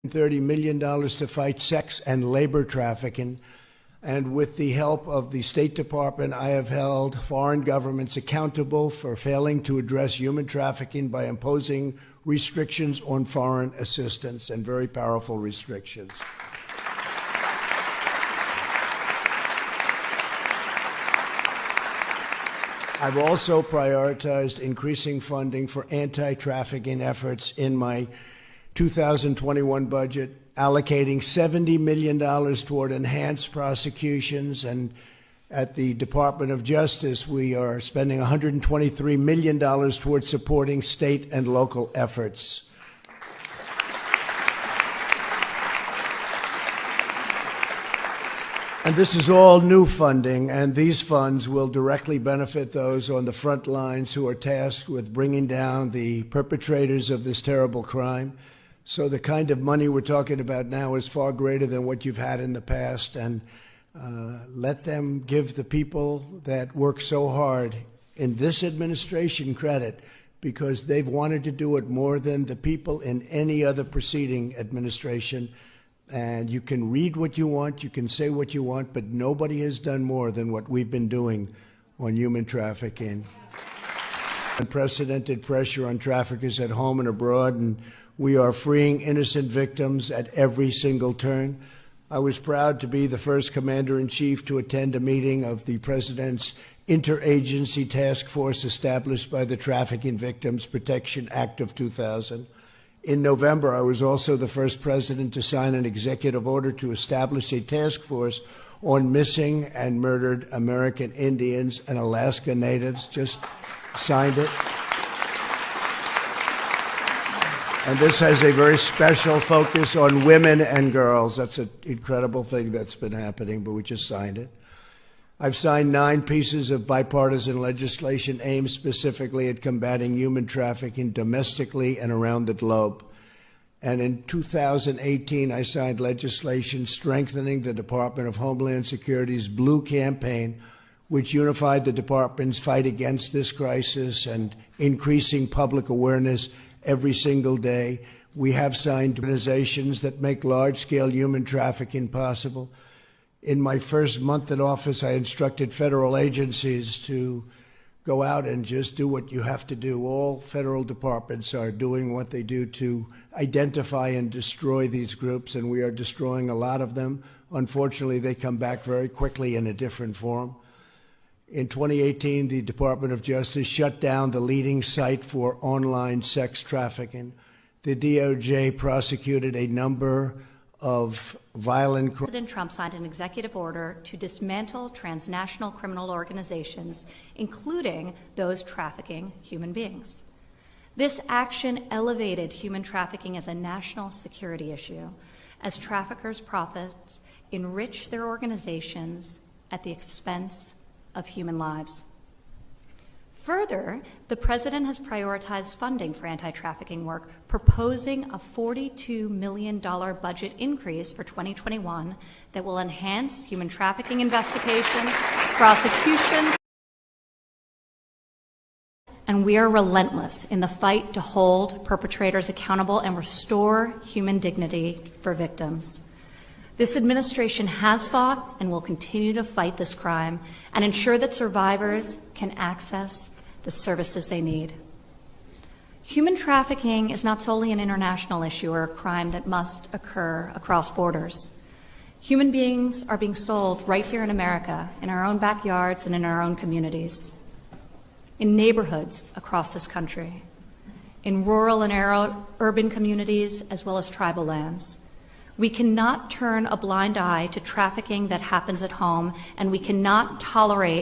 $30 million to fight sex and labor trafficking. And with the help of the State Department, I have held foreign governments accountable for failing to address human trafficking by imposing restrictions on foreign assistance, and very powerful restrictions. I've also prioritized increasing funding for anti-trafficking efforts in my 2021 budget, allocating $70 million toward enhanced prosecutions, and at the Department of Justice, we are spending $123 million toward supporting state and local efforts. And this is all new funding, and these funds will directly benefit those on the front lines who are tasked with bringing down the perpetrators of this terrible crime. So the kind of money we're talking about now is far greater than what you've had in the past, and let them give the people that work so hard in this administration credit, because they've wanted to do it more than the people in any other preceding administration. And you can read what you want, you can say what you want, but nobody has done more than what we've been doing on human trafficking. Unprecedented pressure on traffickers at home and abroad, and we are freeing innocent victims at every single turn. I was proud to be the first commander-in-chief to attend a meeting of the President's interagency task force established by the Trafficking Victims Protection Act of 2000. In November, I was also the first president to sign an executive order to establish a task force on missing and murdered American Indians and Alaska Natives. Just signed it. And this has a very special focus on women and girls. That's an incredible thing that's been happening, but we just signed it. I've signed 9 pieces of bipartisan legislation aimed specifically at combating human trafficking domestically and around the globe. And in 2018, I signed legislation strengthening the Department of Homeland Security's Blue Campaign, which unified the department's fight against this crisis and increasing public awareness every single day. We have signed organizations that make large-scale human trafficking possible. In my first month in office, I instructed federal agencies to go out and just do what you have to do. All federal departments are doing what they do to identify and destroy these groups, and we are destroying a lot of them. Unfortunately, they come back very quickly in a different form. In 2018, the Department of Justice shut down the leading site for online sex trafficking. The DOJ prosecuted a number of violent crimes. President Trump signed an executive order to dismantle transnational criminal organizations, including those trafficking human beings. This action elevated human trafficking as a national security issue, as traffickers' profits enrich their organizations at the expense of human lives. Further, the President has prioritized funding for anti-trafficking work, proposing a $42 million budget increase for 2021 that will enhance human trafficking investigations, prosecutions, and we are relentless in the fight to hold perpetrators accountable and restore human dignity for victims. This administration has fought and will continue to fight this crime and ensure that survivors can access the services they need. Human trafficking is not solely an international issue or a crime that must occur across borders. Human beings are being sold right here in America, in our own backyards and in our own communities, in neighborhoods across this country, in rural and urban communities, as well as tribal lands. We cannot turn a blind eye to trafficking that happens at home, and we cannot tolerate